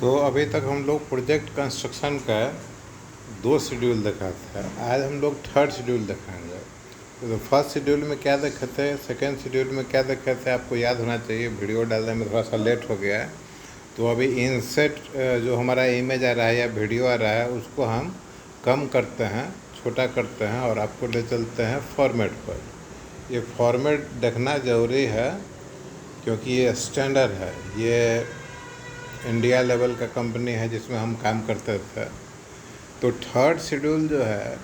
तो अभी तक हम लोग प्रोजेक्ट कंस्ट्रक्शन का 2 शेड्यूल देखा था। आज हम लोग थर्ड शेड्यूल देखेंगे। तो फर्स्ट शेड्यूल में क्या देखे थे, सेकेंड शेड्यूल में क्या देखे थे, आपको याद होना चाहिए। वीडियो डालने में थोड़ा सा लेट हो गया है, तो अभी इनसेट जो हमारा इमेज आ रहा है या वीडियो आ रहा है उसको हम कम करते हैं, छोटा करते हैं और आपको ले चलते हैं फॉर्मेट पर। ये फॉर्मेट देखना ज़रूरी है क्योंकि ये स्टैंडर्ड है। ये इंडिया लेवल का कंपनी है जिसमें हम काम करते थे। तो थर्ड शेड्यूल जो है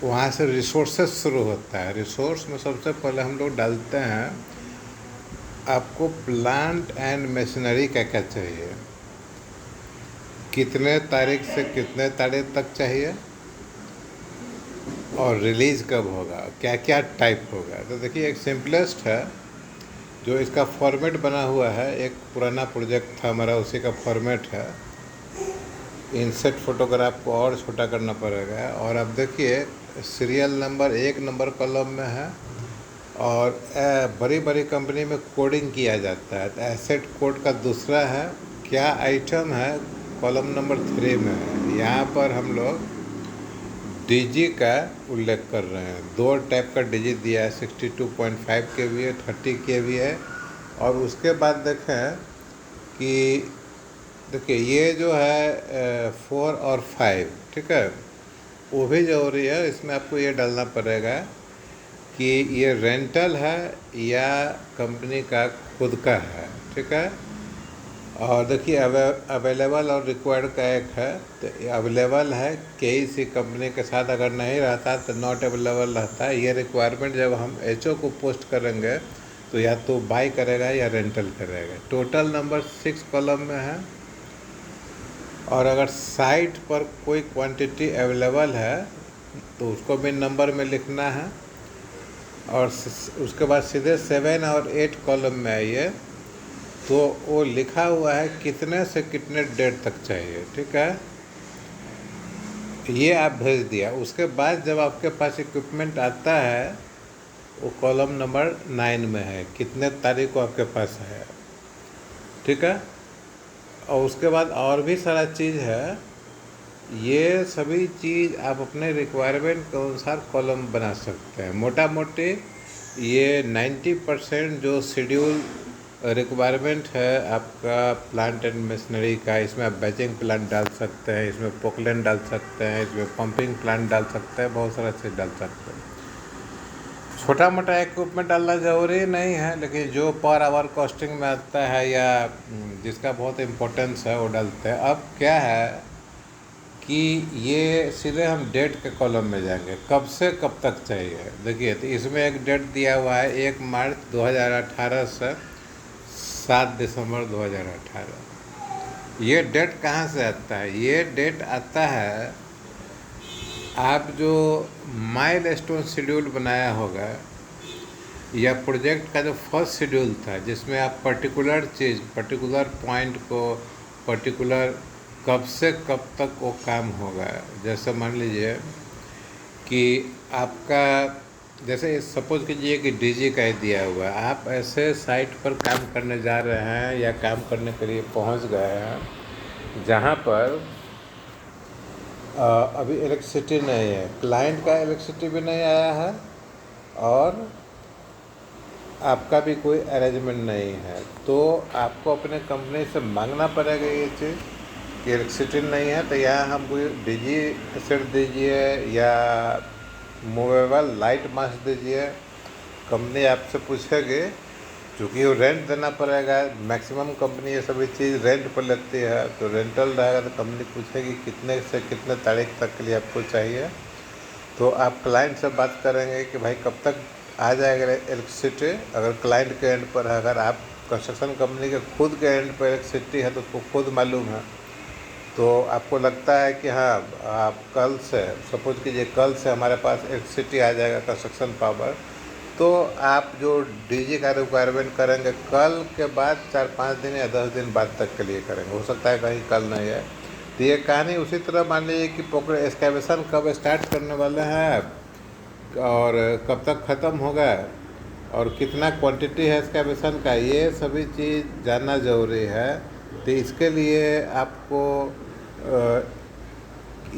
वहाँ से रिसोर्सेज शुरू होता है। रिसोर्स में सबसे पहले हम लोग डालते हैं आपको प्लांट एंड मशीनरी क्या क्या चाहिए, कितने तारीख से कितने तारीख तक चाहिए और रिलीज़ कब होगा, क्या क्या टाइप होगा। तो देखिए एक सिंपलेस्ट है जो इसका फॉर्मेट बना हुआ है। एक पुराना प्रोजेक्ट था हमारा, उसी का फॉर्मेट है। इनसेट फोटोग्राफ को और छोटा करना पड़ेगा। और अब देखिए सीरियल नंबर 1 नंबर कॉलम में है और बड़ी बड़ी कंपनी में कोडिंग किया जाता है। तो एसेट कोड का दूसरा है, क्या आइटम है, कॉलम नंबर 3 में है। यहाँ पर हम लोग डीजी का उल्लेख कर रहे हैं। 2 टाइप का डीजी दिया है, 62.5 kVA, 30 kVA। और उसके बाद देखें कि देखिए ये जो है 4 और 5, ठीक है, वो भी ज़रूरी है। इसमें आपको ये डालना पड़ेगा कि ये रेंटल है या कंपनी का खुद का है, ठीक है। और देखिए अवेलेबल और रिक्वायर्ड का एक है। तो अवेलेबल है KEC कंपनी के साथ अगर नहीं रहता तो नॉट अवेलेबल रहता है। ये रिक्वायरमेंट जब हम HO को पोस्ट करेंगे तो या तो बाई करेगा या रेंटल करेगा। टोटल नंबर 6 कॉलम में है। और अगर साइट पर कोई क्वांटिटी अवेलेबल है तो उसको भी नंबर में लिखना है। और उसके बाद सीधे 7 और 8 कॉलम में आइए तो वो लिखा हुआ है कितने से कितने डेट तक चाहिए, ठीक है। ये आप भेज दिया। उसके बाद जब आपके पास इक्विपमेंट आता है वो कॉलम नंबर 9 में है, कितने तारीख को आपके पास है, ठीक है। और उसके बाद और भी सारा चीज़ है। ये सभी चीज़ आप अपने रिक्वायरमेंट के अनुसार कॉलम बना सकते हैं। मोटा मोटी ये 90% जो शेड्यूल रिक्वायरमेंट है आपका प्लांट एंड मशीनरी का, इसमें आप बैचिंग प्लांट डाल सकते हैं, इसमें पोकलैंड डाल सकते हैं, इसमें पंपिंग प्लांट डाल सकते हैं, बहुत सारा चीज़ डाल सकते हैं। छोटा मोटा इक्विपमेंट डालना ज़रूरी नहीं है, लेकिन जो पर आवर कॉस्टिंग में आता है या जिसका बहुत इम्पोर्टेंस है वो डालते हैं। अब क्या है कि ये सीधे हम डेट के कॉलम में जाएंगे, कब से कब तक चाहिए। देखिए तो इसमें एक डेट दिया हुआ है 1 मार्च 2018 से 7 दिसंबर 2018। ये डेट कहाँ से आता है? ये डेट आता है आप जो माइलस्टोन शेड्यूल बनाया होगा या प्रोजेक्ट का जो फर्स्ट शेड्यूल था जिसमें आप पर्टिकुलर चीज़, पर्टिकुलर पॉइंट को, पर्टिकुलर कब से कब तक वो काम होगा। जैसे मान लीजिए कि आपका, जैसे सपोज कीजिए कि डीजी का ही दिया हुआ है, आप ऐसे साइट पर काम करने जा रहे हैं या काम करने के लिए पहुंच गए हैं जहां पर अभी इलेक्ट्रिसिटी नहीं है, क्लाइंट का इलेक्ट्रिसिटी भी नहीं आया है और आपका भी कोई अरेंजमेंट नहीं है। तो आपको अपने कंपनी से मांगना पड़ेगा ये चीज़ कि इलेक्ट्रिसिटी नहीं है तो यहाँ हम कोई डीजी सेट दीजिए या मूवेबल लाइट मास्ट दीजिए। कंपनी आपसे पूछेगी, क्योंकि वो रेंट देना पड़ेगा। मैक्सिमम कंपनी ये सभी चीज़ रेंट पर लेती है, तो रेंटल रहेगा तो कंपनी पूछेगी कितने से कितने तारीख तक के लिए आपको चाहिए। तो आप क्लाइंट से बात करेंगे कि भाई कब तक आ जाएगा इलेक्ट्रिसिटी। अगर क्लाइंट के एंड पर है, अगर आप कंस्ट्रक्शन कंपनी के खुद के एंड पर इलेक्ट्रिसिटी है तो उसको खुद मालूम है। तो आपको लगता है कि हाँ आप कल से, सपोज कीजिए कल से हमारे पास इलेक्ट्रिसिटी आ जाएगा कंस्ट्रक्शन पावर, तो आप जो डीजी का रिक्वायरमेंट करेंगे कल के बाद 4-5 दिन या 10 दिन बाद तक के लिए करेंगे। हो सकता है कहीं कल नहीं है। तो ये कहानी उसी तरह मान लीजिए कि पोकर एक्सकेवेशन कब स्टार्ट करने वाले हैं आप और कब तक ख़त्म होगा और कितना क्वांटिटी है एक्सकेवेशन का, ये सभी चीज़ जानना ज़रूरी है। तो इसके लिए आपको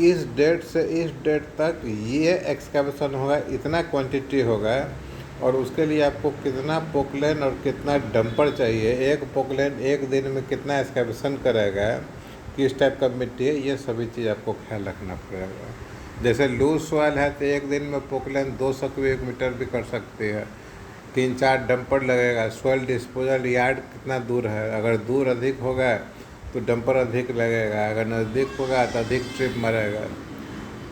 इस डेट से इस डेट तक ये एक्सकैवेशन होगा, इतना क्वांटिटी होगा, और उसके लिए आपको कितना पोकलेन और कितना डंपर चाहिए, एक पोकलेन एक दिन में कितना एक्सकैवेशन करेगा, किस टाइप का मिट्टी है, ये सभी चीज़ आपको ख्याल रखना पड़ेगा। जैसे लूज सॉइल है तो एक दिन में पोकलेन 200 क्यूबिक मीटर भी कर सकती है, 3-4 डंपर लगेगा। सॉइल डिस्पोजल यार्ड कितना दूर है, अगर दूर अधिक होगा तो डंपर अधिक लगेगा, अगर नज़दीक होगा तो अधिक ट्रिप मरेगा।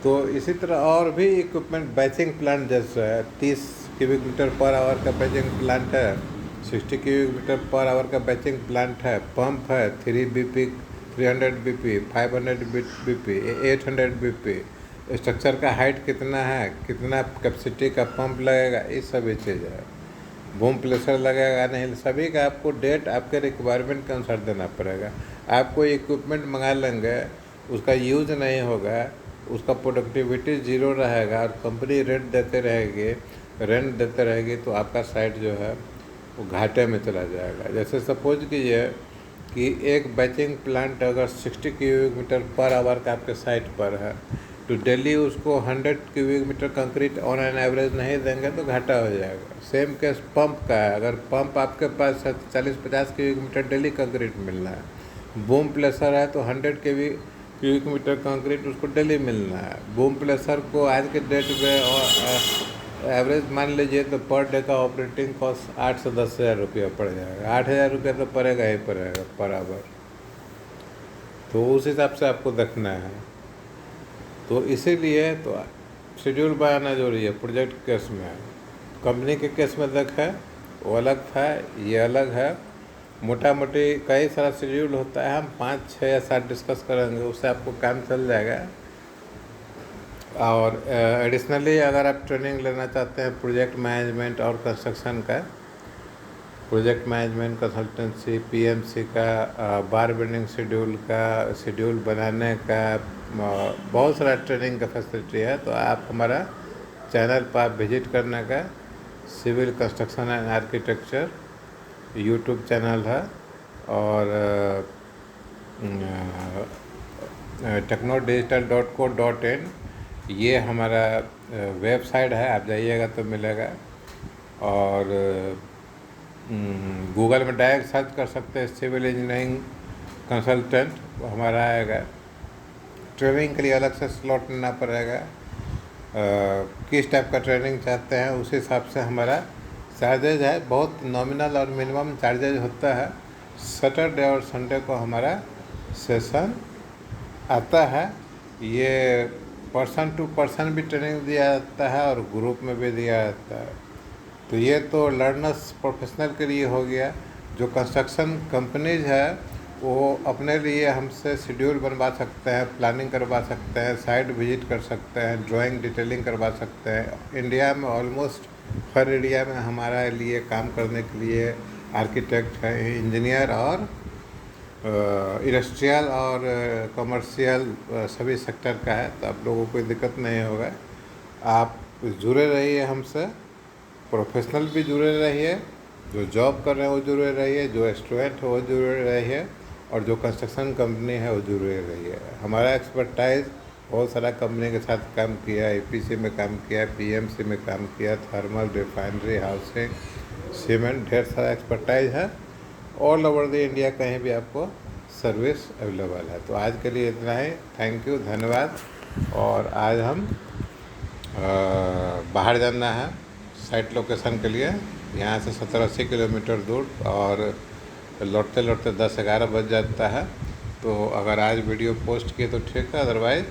तो इसी तरह और भी इक्विपमेंट, बैचिंग प्लांट जैसा है, 30 क्यूबिक मीटर पर आवर का बैचिंग प्लांट है, 60 क्यूबिक मीटर पर आवर का बैचिंग प्लांट है, पंप है 3 BP, 300 BP, 500 BP, 800 BP, structure का हाइट कितना है, कितना कैपेसिटी का पंप लगेगा, ये सभी चीज़ है। बूम प्रेशर लगेगा नहीं, सभी का आपको डेट आपके रिक्वायरमेंट के अनुसार देना पड़ेगा। आप कोई इक्विपमेंट मंगा लेंगे, उसका यूज नहीं होगा, उसका प्रोडक्टिविटी ज़ीरो रहेगा और कंपनी रेंट देते रहेगी तो आपका साइट जो है वो घाटे में चला जाएगा। जैसे सपोज कीजिए कि एक बैचिंग प्लांट अगर 60 क्यूबिक मीटर पर आवर का आपके साइट पर है, तो डेली उसको 100 cubic metre concrete on an average नहीं देंगे तो घाटा हो जाएगा। सेम केस पंप का है, अगर पंप आपके पास है तो 40-50 क्यूबिक मीटर डेली कंक्रीट मिलना है। बूम प्लेसर है तो 100 क्यूबिक मीटर कंक्रीट उसको डेली मिलना है। बूम प्लेसर को आज के डेट में एवरेज मान लीजिए तो पर डे का ऑपरेटिंग कॉस्ट 8 से 10 हज़ार रुपया पड़ जाएगा। 8 हज़ार रुपया तो पड़ेगा ही पड़ेगा पर आवर, तो उस हिसाब से आपको देखना है। तो इसीलिए तो शेड्यूल बनाना जरूरी है। प्रोजेक्ट केस में, कंपनी के केस में देखा वो अलग था, ये अलग है। मोटा मोटी कई सारा शेड्यूल होता है, हम 5, 6 या 7 डिस्कस करेंगे, उससे आपको काम चल जाएगा। और एडिशनली अगर आप ट्रेनिंग लेना चाहते हैं प्रोजेक्ट मैनेजमेंट और कंस्ट्रक्शन का, प्रोजेक्ट मैनेजमेंट कंसल्टेंसी, PMC का, बार बेंडिंग शेड्यूल बनाने का, बहुत सारा ट्रेनिंग का फैसिलिटी है, तो आप हमारा चैनल पर आप विजिट करने का, civil construction and architecture YouTube channel है, और technodigital.co.in ये हमारा वेबसाइट है, आप जाइएगा तो मिलेगा। और गूगल में डायरेक्ट सर्च कर सकते हैं सिविल इंजीनियरिंग कंसल्टेंट, वो हमारा आएगा। ट्रेनिंग के लिए अलग से स्लॉट लेना पड़ेगा, किस टाइप का ट्रेनिंग चाहते हैं उस हिसाब से हमारा चार्जेज है। बहुत नॉमिनल और मिनिमम चार्जेज होता है। सैटरडे और संडे को हमारा सेशन आता है। ये पर्सन टू पर्सन भी ट्रेनिंग दिया जाता है और ग्रुप में भी दिया जाता है। तो ये तो लर्नर्स प्रोफेशनल के लिए हो गया। जो कंस्ट्रक्शन कंपनीज है वो अपने लिए हमसे शेड्यूल बनवा सकते हैं, प्लानिंग करवा सकते हैं, साइट विजिट कर सकते हैं, ड्राइंग डिटेलिंग करवा सकते हैं। इंडिया में ऑलमोस्ट हर एरिया में हमारा लिए काम करने के लिए आर्किटेक्ट है, इंजीनियर और इंडस्ट्रियल और कमर्शियल सभी सेक्टर का है, तो आप लोगों को कोई दिक्कत नहीं होगा। आप जुड़े रहिए हमसे, प्रोफेशनल भी जुड़े रहिए, जो जॉब कर रहे हैं वो जुड़े रहिए, जो स्टूडेंट है वो जुड़े रहिए, और जो कंस्ट्रक्शन कंपनी है वो जुड़े रहिए। हमारा एक्सपर्टाइज बहुत सारा कंपनी के साथ काम किया, EPC में काम किया, PMC में काम किया, थर्मल, रिफाइनरी, हाउसिंग, सीमेंट, ढेर सारा एक्सपर्टाइज है। ऑल ओवर द इंडिया कहीं भी आपको सर्विस अवेलेबल है। तो आज के लिए इतना ही, थैंक यू, धन्यवाद। और आज हम बाहर जाना है साइट लोकेशन के लिए, यहाँ से 70-80 किलोमीटर दूर, और लौटते लौटते 10-11 बज जाता है। तो अगर आज वीडियो पोस्ट किए तो ठीक है, अदरवाइज़